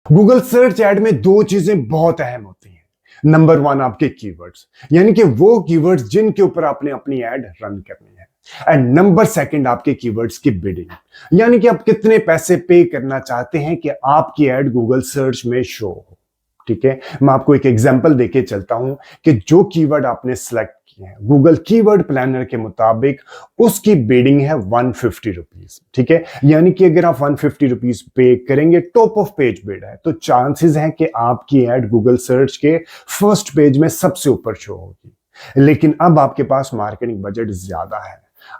Google search add में दो चीजें बहुत अहम होती हैं। नंबर वन, आपके कीवर्ड्स, यानी कि वो कीवर्ड्स जिनके ऊपर आपने अपनी ऐड रन करनी है। एंड नंबर सेकंड, आपके कीवर्ड्स की बिडिंग, यानी कि आप कितने पैसे पे करना चाहते हैं कि आपकी ऐड गूगल सर्च में शो हो। ठीक है, मैं आपको एक एग्जांपल देके चलता हूं कि जो कीवर्ड आपने सिलेक्ट किए हैं गूगल कीवर्ड प्लानर के मुताबिक उसकी बिडिंग है 150 रुपीज। ठीक है, यानी कि अगर आप 150 रुपीज पे करेंगे, टॉप ऑफ पेज बिड है, तो चांसेस हैं कि आपकी ऐड गूगल सर्च के फर्स्ट पेज में सबसे ऊपर शो होगी। लेकिन अब आपके पास मार्केटिंग बजट ज्यादा है,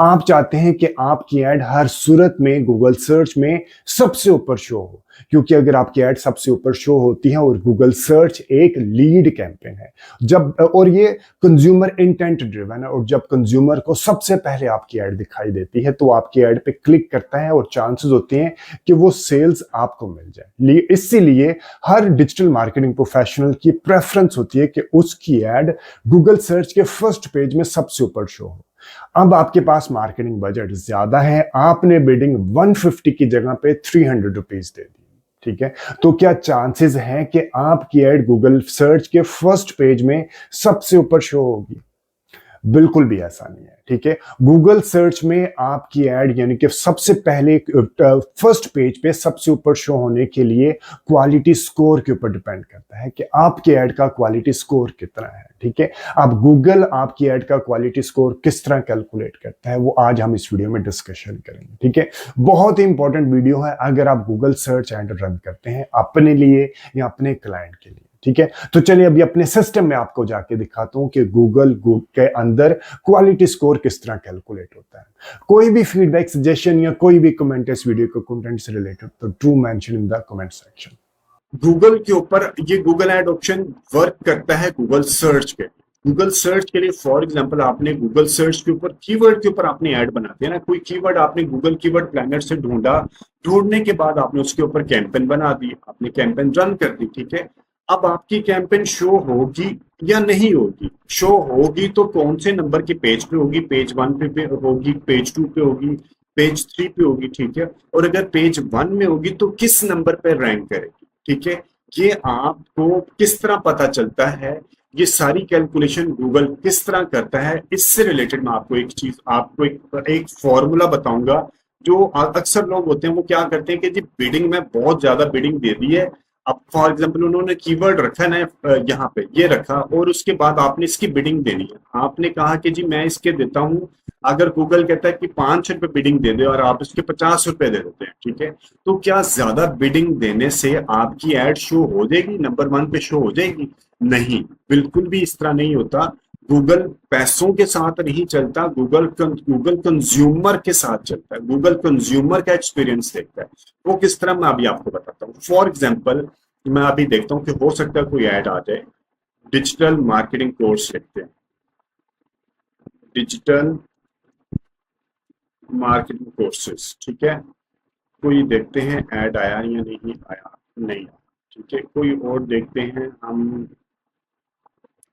आप चाहते हैं कि आपकी ऐड हर सूरत में गूगल सर्च में सबसे ऊपर शो हो, क्योंकि अगर आपकी ऐड सबसे ऊपर शो होती है और गूगल सर्च एक लीड कैंपेन है, जब और ये कंज्यूमर इंटेंट ड्रिवन है, और जब कंज्यूमर को सबसे पहले आपकी ऐड दिखाई देती है तो आपकी ऐड पे क्लिक करता है और चांसेस होते हैं कि वो सेल्स आपको मिल जाए। इसीलिए हर डिजिटल मार्केटिंग प्रोफेशनल की प्रेफरेंस होती है कि उसकी ऐड गूगल सर्च के फर्स्ट पेज में सबसे ऊपर शो हो। अब आपके पास मार्केटिंग बजट ज्यादा है, आपने बिडिंग 150 की जगह पे 300 रुपीज दे दी। ठीक है, तो क्या चांसेस हैं कि आपकी ऐड गूगल सर्च के फर्स्ट पेज में सबसे ऊपर शो होगी? बिल्कुल भी ऐसा नहीं है। ठीक है, गूगल सर्च में आपकी ऐड यानी कि सबसे पहले फर्स्ट पेज पे सबसे ऊपर शो होने के लिए क्वालिटी स्कोर के ऊपर डिपेंड करता है कि आपके ऐड का क्वालिटी स्कोर कितना है। ठीक है, अब गूगल आपकी ऐड का क्वालिटी स्कोर किस तरह कैलकुलेट करता है वो आज हम इस वीडियो में डिस्कशन करेंगे। ठीक है, बहुत ही इंपॉर्टेंट वीडियो है अगर आप गूगल सर्च ऐड रन करते हैं अपने लिए या अपने क्लाइंट के लिए। ठीक है, तो चलिए अभी अपने सिस्टम में आपको जाके दिखाता हूं कि गूगल के अंदर क्वालिटी स्कोर किस तरह कैलकुलेट होता है। कोई भी फीडबैक, सजेशन या कोई भी कमेंट इस वीडियो के कंटेंट से रिलेटेड तो do mention in the comment section. Google के ऊपर ये गूगल ऐड ऑप्शन वर्क करता है गूगल सर्च के। गूगल सर्च के लिए फॉर एग्जांपल आपने गूगल सर्च के ऊपर कीवर्ड के ऊपर आपने ऐड बनाते हैं ना, कोई कीवर्ड आपने गूगल कीवर्ड प्लानर से ढूंढा, ढूंढने के बाद आपने उसके ऊपर कैंपेन बना दी, आपने कैंपेन रन कर दी। ठीक है, अब आपकी कैंपेन शो होगी या नहीं होगी? शो होगी तो कौन से नंबर के पेज पे होगी? पेज 1 पे होगी, पेज 2 पे होगी, पेज 3 पे होगी। ठीक है, और अगर पेज 1 में होगी तो किस नंबर पे रैंक करेगी? ठीक है, ये आपको किस तरह पता चलता है? ये सारी कैलकुलेशन गूगल किस तरह करता है? इससे रिलेटेड मैं आपको एक चीज, आपको एक फॉर्मूला बताऊंगा। जो अक्सर लोग होते हैं वो क्या करते हैं कि जी बिडिंग में बहुत ज्यादा बिडिंग दे दी है। अब फॉर एग्जांपल उन्होंने कीवर्ड रखा ना, यहाँ पे ये रखा, और उसके बाद आपने इसकी बिडिंग देनी है। आपने कहा कि जी मैं इसके देता हूँ, अगर गूगल कहता है कि 5 रुपए बिडिंग दे दे और आप इसके 50 रुपए दे देते हैं। ठीक है, तो क्या ज्यादा बिडिंग देने से आपकी एड शो हो जाएगी, नंबर 1 पे शो हो जाएगी? नहीं, बिल्कुल भी इस तरह नहीं होता। गूगल पैसों के साथ नहीं चलता, गूगल कंज्यूमर के साथ चलता है। गूगल कंज्यूमर का एक्सपीरियंस देखता है। वो किस तरह, मैं अभी आपको बताता हूँ। फॉर एग्जाम्पल मैं अभी देखता हूँ कि हो सकता है कोई ऐड आ जाए। डिजिटल मार्केटिंग कोर्स लिखते हैं, डिजिटल मार्केटिंग कोर्सेज। ठीक है, कोई देखते हैं ऐड आया या नहीं आया, नहीं आया। ठीक है, कोई और देखते हैं हम,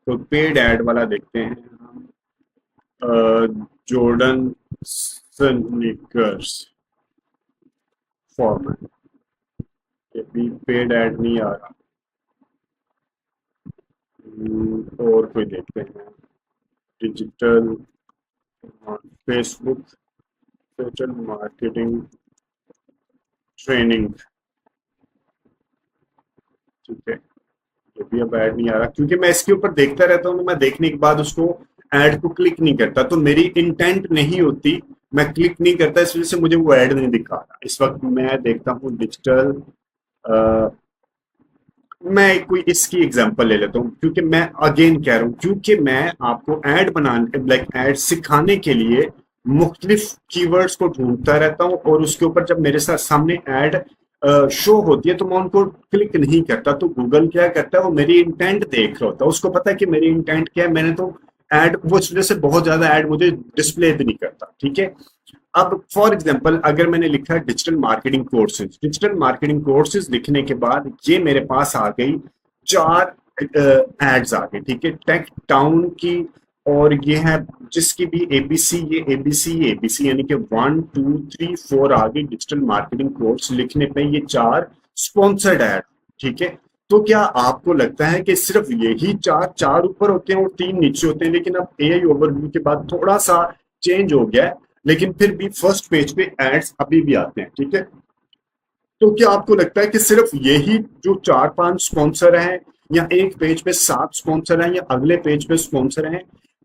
तो पेड ऐड वाला देखते हैं हम, जॉर्डन स्नीकर्स फॉर्मेट। ये भी पेड ऐड नहीं आ रहा। और कोई देखते हैं, digital Facebook digital marketing training. ठीक है, ये भी अब ऐड नहीं आ रहा, क्योंकि मैं इसके ऊपर देखता रहता हूँ, तो मैं देखने के बाद उसको ऐड को क्लिक नहीं करता, तो मेरी इंटेंट नहीं होती, मैं क्लिक नहीं करता, इस वजह से मुझे वो ऐड नहीं दिखा रहा। इस वक्त मैं देखता हूँ डिजिटल, मैं कोई इसकी एग्जांपल ले लेता हूँ, क्योंकि मैं अगेन कह रहा हूँ, क्योंकि मैं आपको ऐड बनाने, लाइक ऐड सिखाने के लिए मुख्तलिफ कीवर्ड्स को ढूंढता रहता हूँ, और उसके ऊपर जब मेरे साथ सामने ऐड शो होती है तो मैं उनको क्लिक नहीं करता। तो गूगल क्या करता है, वो मेरी इंटेंट देख रहा होता है, उसको पता है कि मेरी इंटेंट क्या है। मैंने तो ऐड, वो इस वजह से बहुत ज्यादा ऐड मुझे डिस्प्ले भी नहीं करता। ठीक है, अब फॉर एग्जांपल अगर मैंने लिखा है digital marketing courses, digital marketing courses लिखने के बाद ये मेरे पास आ गई 4 एड्स आ गए। ठीक है, टेक टाउन की, और ये है जिसकी भी एबीसी, ये एबीसी, ये एबीसी, यानी कि 1 2 3 4 आ गई डिजिटल मार्केटिंग कोर्स लिखने पे ये 4 स्पॉन्सर्ड ऐड। ठीक है। तो क्या आपको लगता है कि सिर्फ यही चार चार ऊपर होते हैं और तीन नीचे होते हैं, लेकिन अब एआई ओवरव्यू के बाद थोड़ा सा चेंज हो गया है, लेकिन फिर भी फर्स्ट पेज पे एड्स अभी भी आते हैं, ठीक है। तो क्या आपको लगता है कि सिर्फ यही जो चार पांच स्पॉन्सर हैं, या एक पेज पे सात स्पॉन्सर हैं, या अगले पेज पे स्पॉन्सर हैं,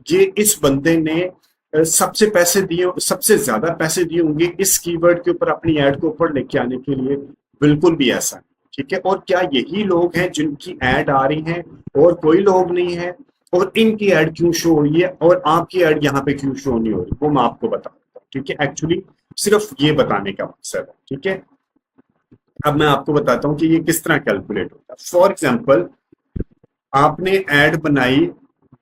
ये इस बंदे ने सबसे पैसे दिए, सबसे ज्यादा पैसे दिए होंगे इस कीवर्ड के ऊपर अपनी एड को ऊपर लेके आने के लिए? बिल्कुल भी ऐसा नहीं, ठीक है। और क्या यही लोग हैं जिनकी एड आ रही हैं और कोई लोग नहीं है? और इनकी एड क्यों शो हो रही है और आपकी एड यहाँ पे क्यों शो नहीं हो रही, वो मैं आपको बता देता हूँ, ठीक है। एक्चुअली सिर्फ ये बताने का मकसद है, ठीक है। अब मैं आपको बताता हूं कि ये किस तरह कैलकुलेट होता है। फॉर एग्जाम्पल, आपने एड बनाई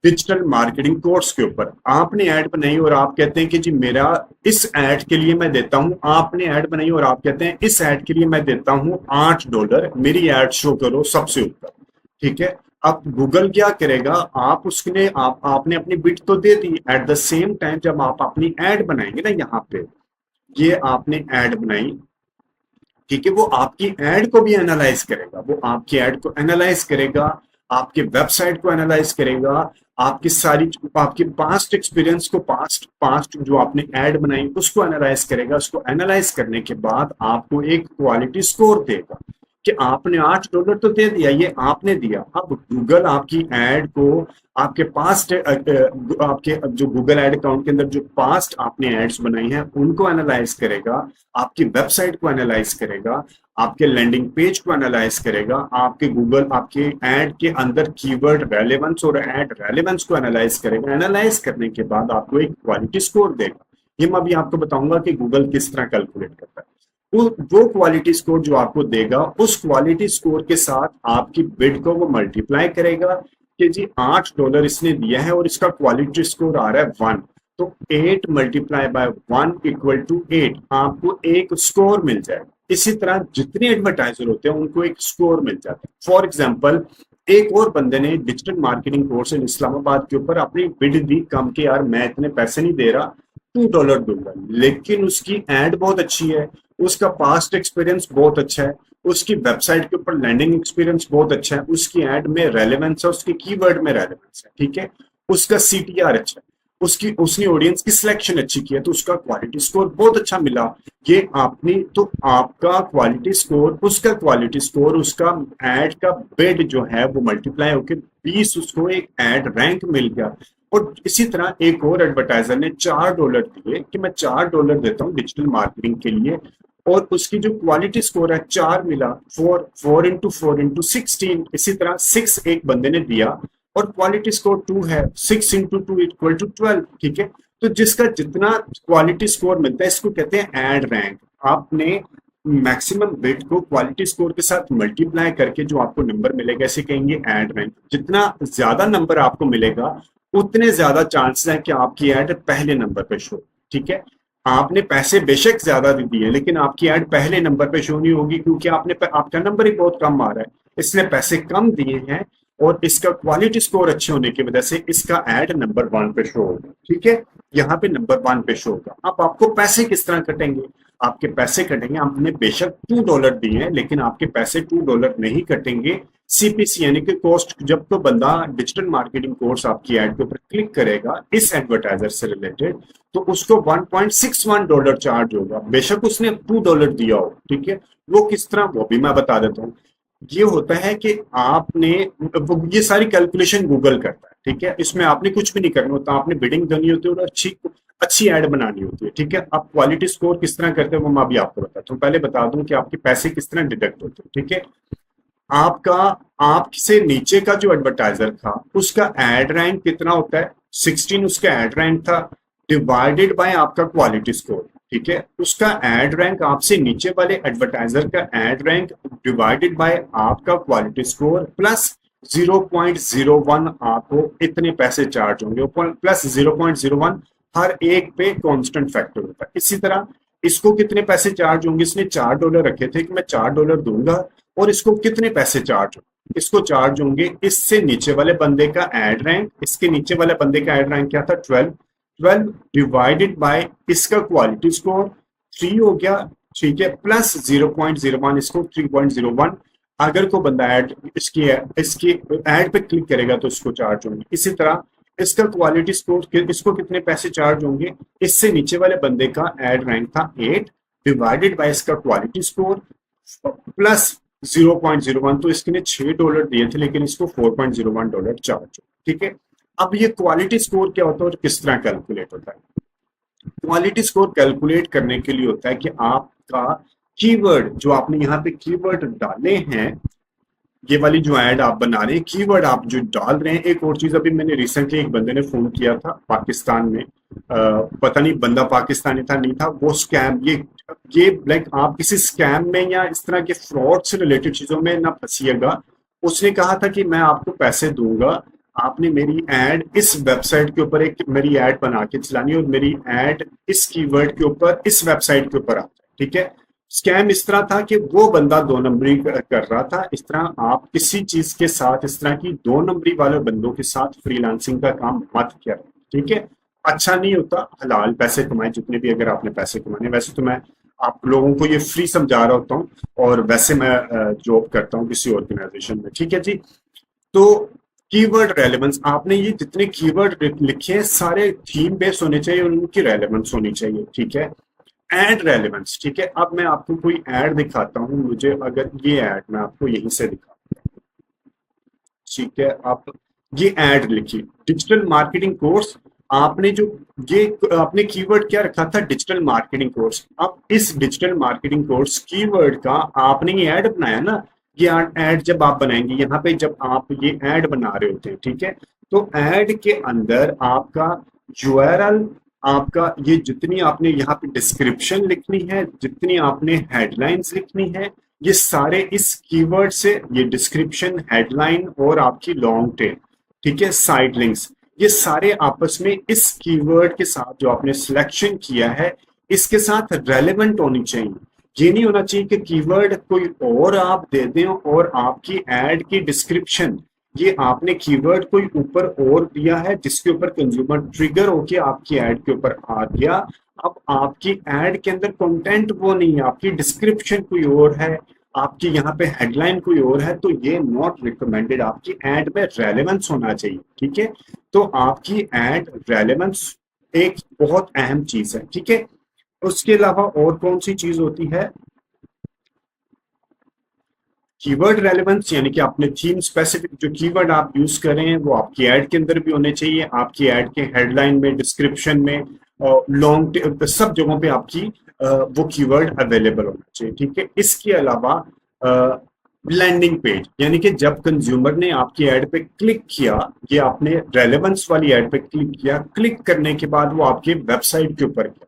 डिजिटल मार्केटिंग कोर्स के ऊपर, आपने ऐड बनाई और आप कहते हैं कि जी मेरा इस ऐड के लिए मैं देता हूं, आपने ऐड बनाई और आप कहते हैं इस ऐड के लिए मैं देता हूं $8, मेरी ऐड शो करो सबसे ऊपर, ठीक है। अब गूगल क्या करेगा, आप उसने आपने अपनी बिट तो दे दी, एट द सेम टाइम जब आप अपनी ऐड बनाएंगे ना, यहाँ पे ये आपने ऐड बनाई, ठीक है, वो आपकी एड को भी एनालाइज करेगा, वो आपकी एड को एनालाइज करेगा, आपके वेबसाइट को एनालाइज करेगा, आपकी सारी आपके पास्ट एक्सपीरियंस को, पास्ट पास्ट जो आपने एड बनाई उसको एनालाइज करेगा। उसको एनालाइज करने के बाद आपको एक क्वालिटी स्कोर देगा कि आपने $8 तो दे दिया, ये आपने दिया। अब गूगल आपकी एड को, आपके पास्ट आपके जो गूगल एड अकाउंट के अंदर जो पास्ट आपने एड्स बनाई हैं उनको एनालाइज करेगा, आपकी वेबसाइट को एनालाइज करेगा, आपके लैंडिंग पेज को एनालाइज करेगा, आपके गूगल आपके एड के अंदर कीवर्ड रेलेवेंस और एड रेलेवेंस को एनालाइज करेगा। एनालाइज करने के बाद आपको एक क्वालिटी स्कोर देगा। ये मैं अभी आपको बताऊंगा कि गूगल किस तरह कैलकुलेट करता है। वो क्वालिटी स्कोर जो आपको देगा, उस क्वालिटी स्कोर के साथ आपकी बिड को वो मल्टीप्लाई करेगा कि जी $8 इसने दिया है और इसका क्वालिटी स्कोर आ रहा है 1, तो 8 मल्टीप्लाई बाय 1 इक्वल टू 8, आपको एक स्कोर मिल जाएगा। इसी तरह जितने एडवर्टाइजर होते हैं उनको एक स्कोर मिल जाता है। फॉर एग्जाम्पल, एक और बंदे ने digital marketing course in Islamabad के ऊपर अपनी बिड दी कम के, यार मैं इतने पैसे नहीं दे रहा, $2 दूंगा, लेकिन उसकी एड बहुत अच्छी है, उसका पास्ट एक्सपीरियंस बहुत अच्छा है, उसकी वेबसाइट के ऊपर लैंडिंग एक्सपीरियंस बहुत अच्छा है, उसकी एड में रेलेवेंस है, उसके कीवर्ड में रेलेवेंस है, ठीक है, उसका सीटीआर अच्छा है, उसने ऑडियंस की सिलेक्शन अच्छी की है, तो उसका क्वालिटी स्कोर बहुत अच्छा मिला। ये आपने तो आपका क्वालिटी स्कोर, उसका क्वालिटी स्कोर, उसका एड का बिड जो है वो मल्टीप्लाई होकर 20, उसको एक एड रैंक मिल गया। और इसी तरह एक और एडवर्टाइजर ने $4 दिए कि मैं $4 देता हूँ डिजिटल मार्केटिंग के लिए, और उसकी जो क्वालिटी स्कोर है 4 मिला, 4 इंटू 4 इंटू 16। इसी तरह 6 एक बंदे ने दिया और क्वालिटी स्कोर 2 है, 6 इंटू 2 इक्वल टू 12, ठीक है। तो जिसका जितना क्वालिटी स्कोर मिलता है इसको कहते हैं एड रैंक। आपने मैक्सिमम बिट को क्वालिटी स्कोर के साथ मल्टीप्लाई करके जो आपको नंबर मिलेगा इसे कहेंगे एड रैंक। जितना ज्यादा नंबर आपको मिलेगा उतने ज्यादा चांसेस हैं कि आपकी एड पहले नंबर पे शो, ठीक है। आपने पैसे बेशक ज्यादा दे दिए लेकिन आपकी एड पहले नंबर पे शो नहीं होगी, क्योंकि आपका नंबर ही बहुत कम आ रहा है, इसलिए पैसे कम दिए हैं और इसका क्वालिटी स्कोर अच्छे होने की वजह से इसका एड नंबर 1 पे शो होगा, ठीक है। यहाँ पे नंबर 1 पे शो होगा। अब आपको पैसे किस तरह कटेंगे? आपके पैसे कटेंगे, आपने बेशक $2 दिए हैं लेकिन आपके पैसे $2 नहीं कटेंगे। सीपीसी यानी कि कॉस्ट, जब तो बंदा डिजिटल मार्केटिंग कोर्स आपकी एड के ऊपर क्लिक करेगा इस एडवर्टाइजर से रिलेटेड, तो उसको $1.61 चार्ज होगा, बेशक उसने $2 दिया हो, ठीक है। वो किस तरह, वो भी मैं बता देता हूँ। ये होता है कि आपने, ये सारी कैलकुलेशन गूगल करता है, ठीक है, इसमें आपने कुछ भी नहीं करना होता, आपने बिडिंग करनी होती है और अच्छी अच्छी ऐड बनानी होती है, ठीक है। अब क्वालिटी स्कोर किस तरह करते हैं वो मैं अभी आपको बताता हूँ। पहले बता दूं कि आपके पैसे किस तरह डिडक्ट होते हैं, ठीक है। आपका, आपसे नीचे का जो एडवर्टाइजर था उसका एड रैंक कितना होता है, 16 उसका एड रैंक था, डिवाइडेड बाय आपका क्वालिटी स्कोर, ठीक है। उसका एड रैंक, आपसे नीचे वाले एडवर्टाइजर का एड रैंक डिवाइडेड बाय आपका क्वालिटी स्कोर प्लस 0.01, आपको इतने पैसे चार्ज होंगे, प्लस 0.01 हर एक पे कांस्टेंट फैक्टर होता है। इसी तरह इसको कितने पैसे चार्ज होंगे, इसने $4 रखे थे कि मैं $4 दूंगा, और इसको कितने पैसे चार्ज होंगे, इसको चार्ज होंगे इससे नीचे वाले बंदे का एड रैंक, इसके नीचे वाले बंदे का एड रैंक क्या था 12 डिवाइडेड बाय इसका क्वालिटी स्कोर 3 हो गया, ठीक है, प्लस 0.01, इसको 3.01 अगर कोई बंदा ऐड इसकी इसकी ऐड पे क्लिक करेगा तो इसको चार्ज होंगे। इसी तरह इसका क्वालिटी स्कोर, इसको कितने पैसे चार्ज होंगे, इससे नीचे वाले बंदे का ऐड रैंक था 8 डिवाइडेड बाय इसका क्वालिटी स्कोर प्लस 0.01, तो इसके ने $6 दिए थे लेकिन इसको $4.01 चार्ज। ठीक है, अब ये क्वालिटी स्कोर क्या होता है और किस तरह कैलकुलेट होता है? क्वालिटी स्कोर कैलकुलेट करने के लिए होता है कि आपका कीवर्ड, जो आपने यहाँ पे कीवर्ड डाले हैं, ये वाली जो ऐड आप बना रहे हैं, कीवर्ड आप जो डाल रहे हैं। एक और चीज, अभी मैंने रिसेंटली एक बंदे ने फोन किया था पाकिस्तान में, पता नहीं बंदा पाकिस्तानी था नहीं था, वो स्कैम, ये लाइक आप किसी स्कैम में या इस तरह के फ्रॉड से रिलेटेड चीजों में ना फंसिएगा। उसने कहा था कि मैं आपको पैसे दूंगा, आपने मेरी ऐड इस वेबसाइट के ऊपर एक मेरी ऐड बना के चलानी है और मेरी ऐड इस कीवर्ड के ऊपर इस वेबसाइट के ऊपर आता है। ठीक है, स्कैम इस तरह था कि वो बंदा 2 नंबरी कर रहा था। इस तरह आप किसी चीज के साथ, इस तरह की 2 नंबरी वाले बंदों के साथ फ्रीलांसिंग का काम मत करें। ठीक है, अच्छा नहीं होता। हलाल पैसे कमाए जितने भी, अगर आपने पैसे कमाने। वैसे तो मैं आप लोगों को ये फ्री समझा रहा होता हूँ, और वैसे मैं जॉब करता हूँ किसी ऑर्गेनाइजेशन में। ठीक है जी, तो कीवर्ड रेलेवेंस, आपने ये जितने कीवर्ड लिखे हैं सारे थीम बेस्ड होने चाहिए और उनकी रेलेवेंस होनी चाहिए। ठीक है, एड रेलेवेंस। ठीक है, अब मैं आपको कोई ऐड दिखाता हूं, मुझे अगर ये ऐड मैं आपको यहीं से दिखाता हूं। ठीक है, आप ये ऐड लिखिए, डिजिटल मार्केटिंग कोर्स। आपने जो ये आपने कीवर्ड क्या रखा था, डिजिटल मार्केटिंग कोर्स। अब इस डिजिटल मार्केटिंग कोर्स कीवर्ड का आपने ये ऐड बनाया ना, ये ऐड जब आप बनाएंगे यहाँ पे, जब आप ये ऐड बना रहे होते हैं, ठीक है, तो ऐड के अंदर आपका यूआरएल, आपका ये जितनी आपने यहाँ पे डिस्क्रिप्शन लिखनी है, जितनी आपने हेडलाइंस लिखनी है, ये सारे इस कीवर्ड से, ये डिस्क्रिप्शन, हेडलाइन और आपकी लॉन्ग टेल, ठीक है, साइड लिंक्स, ये सारे आपस में इस कीवर्ड के साथ जो आपने सिलेक्शन किया है इसके साथ रेलेवेंट होनी चाहिए। ये नहीं होना चाहिए कि कीवर्ड कोई और आप दे दें और आपकी एड की डिस्क्रिप्शन, ये आपने कीवर्ड कोई ऊपर और दिया है जिसके ऊपर कंज्यूमर ट्रिगर होके आपकी एड के ऊपर आ गया। अब आपकी एड के अंदर कंटेंट वो नहीं है, आपकी डिस्क्रिप्शन कोई और है, आपकी यहाँ पे हेडलाइन कोई और है, तो ये नॉट रिकमेंडेड। आपकी एड में रेलेवेंस होना चाहिए। ठीक है, तो आपकी एड रेलेवेंस एक बहुत अहम चीज है। ठीक है, उसके अलावा और कौन सी चीज होती है, कीवर्ड रेलेवेंस, यानी कि आपने थीम स्पेसिफिक जो कीवर्ड आप यूज कर रहे हैं वो आपकी एड के अंदर भी होने चाहिए, आपकी एड के हेडलाइन में, डिस्क्रिप्शन में, लॉन्ग सब जगहों पे आपकी वो कीवर्ड अवेलेबल होना चाहिए। ठीक है, इसके अलावा लैंडिंग पेज, यानी कि जब कंज्यूमर ने आपकी एड पे क्लिक किया, ये आपने रेलेवेंस वाली एड पे क्लिक किया, क्लिक करने के बाद वो आपके वेबसाइट के ऊपर गया।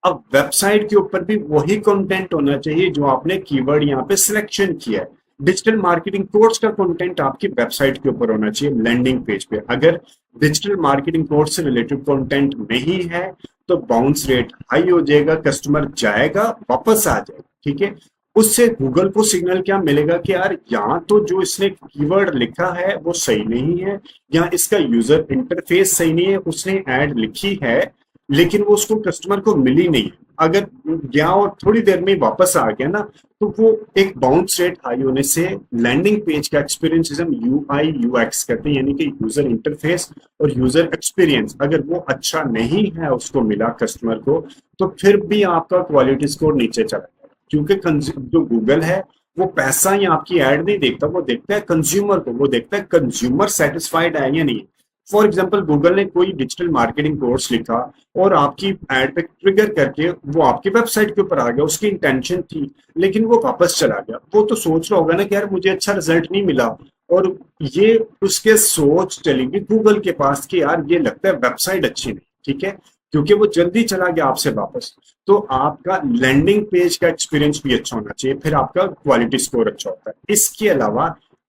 अब वेबसाइट के ऊपर भी वही कंटेंट होना चाहिए जो आपने कीवर्ड यहाँ पे सिलेक्शन किया है। डिजिटल मार्केटिंग कोर्स का कंटेंट आपकी वेबसाइट के ऊपर होना चाहिए, लैंडिंग पेज पे। अगर डिजिटल मार्केटिंग कोर्स से रिलेटेड कंटेंट नहीं है तो बाउंस रेट हाई हो जाएगा, कस्टमर जाएगा वापस आ जाएगा। ठीक है, उससे गूगल को सिग्नल क्या मिलेगा कि यार यहाँ तो जो इसने कीवर्ड लिखा है वो सही नहीं है, या इसका यूजर इंटरफेस सही नहीं है, उसने ऐड लिखी है लेकिन वो उसको कस्टमर को मिली नहीं। अगर गया और थोड़ी देर में वापस आ गया ना, तो वो एक बाउंस रेट हाई होने से लैंडिंग पेज का एक्सपीरियंस हम यूआई यूएक्स कहते हैं, यानी कि यूजर इंटरफेस और यूजर एक्सपीरियंस, अगर वो अच्छा नहीं है उसको मिला कस्टमर को, तो फिर भी आपका क्वालिटी स्कोर नीचे चला जाएगा। क्योंकि जो गूगल है वो पैसा या आपकी एड नहीं देखता, वो देखता है कंज्यूमर को, वो देखता है कंज्यूमर सेटिस्फाइड है या नहीं। फॉर एग्जाम्पल, गूगल ने कोई डिजिटल मार्केटिंग कोर्स लिखा और आपकी एड पे ट्रिगर करके वो आपकी वेबसाइट के ऊपर आ गया, उसकी इंटेंशन थी लेकिन वो वापस चला गया, वो तो सोच रहा होगा ना कि यार मुझे अच्छा रिजल्ट नहीं मिला, और ये उसके सोच चलेगी गूगल के पास कि यार ये लगता है वेबसाइट अच्छी नहीं। ठीक है, क्योंकि वो जल्दी चला गया आपसे वापस। तो आपका लैंडिंग पेज का एक्सपीरियंस भी अच्छा होना चाहिए, फिर आपका क्वालिटी स्कोर अच्छा होता है। इसके अलावा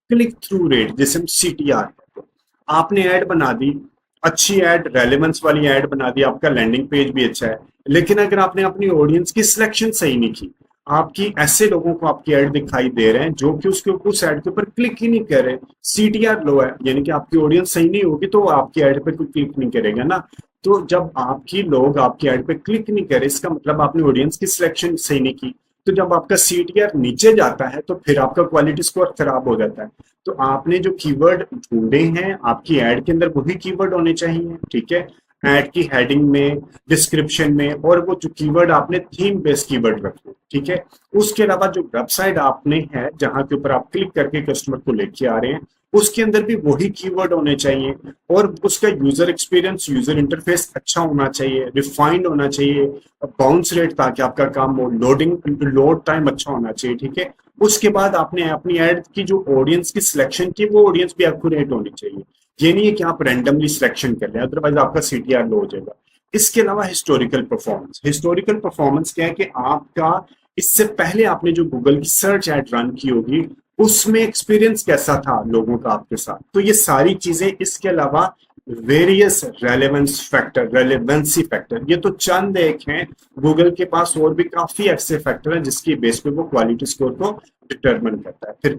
क्लिक थ्रू रेट, जैसे हम CTR, आपने ऐड बना दी, अच्छी ऐड, रेलेवेंस वाली ऐड बना दी, आपका लैंडिंग पेज भी अच्छा है, लेकिन अगर आपने अपनी ऑडियंस की सिलेक्शन सही नहीं की, आपकी ऐसे लोगों को आपकी ऐड दिखाई दे रहे हैं जो कि उसके ऊपर उस ऐड के ऊपर क्लिक ही नहीं कर रहे, CTR लो है, यानी कि आपकी ऑडियंस सही नहीं होगी तो आपकी ऐड पे कोई क्लिक नहीं करेगा ना। तो जब आपकी लोग आपकी ऐड पे क्लिक नहीं करे, इसका मतलब आपने ऑडियंस की सिलेक्शन सही नहीं की, तो जब आपका CTR नीचे जाता है तो फिर आपका क्वालिटी स्कोर खराब हो जाता है। तो आपने जो कीवर्ड ढूंढे हैं आपकी एड के अंदर वही कीवर्ड होने चाहिए, ठीक है। एड की हेडिंग में, डिस्क्रिप्शन में, और वो जो कीवर्ड आपने थीम बेस्ड कीवर्ड रखे, ठीक है। उसके अलावा जो वेबसाइट आपने है जहां के ऊपर आप क्लिक करके कस्टमर को लेके आ रहे हैं उसके अंदर भी वही कीवर्ड होने चाहिए, और उसका यूजर एक्सपीरियंस, यूजर इंटरफेस अच्छा होना चाहिए, रिफाइंड होना चाहिए, बाउंस रेट ताकि आपका काम हो, लोड टाइम अच्छा होना चाहिए, ठीक है। उसके बाद आपने अपनी एड की जो ऑडियंस की सिलेक्शन की वो ऑडियंस भी एक्यूरेट होनी चाहिए। ये नहीं है कि आप रैंडमली सिलेक्शन कर रहे हैं, अदरवाइज आपका CTR लो हो जाएगा। इसके अलावा हिस्टोरिकल परफॉर्मेंस, हिस्टोरिकल परफॉर्मेंस क्या है कि आपका इससे पहले आपने जो गूगल की सर्च एड रन की होगी उसमें एक्सपीरियंस कैसा था लोगों का आपके साथ। तो ये सारी चीजें, इसके अलावा वेरियस रेलेवेंसी फैक्टर, ये तो चंद एक हैं। गूगल के पास और भी काफी ऐसे फैक्टर हैं जिसकी बेस पे वो क्वालिटी स्कोर को डिटरमिन करता है। फिर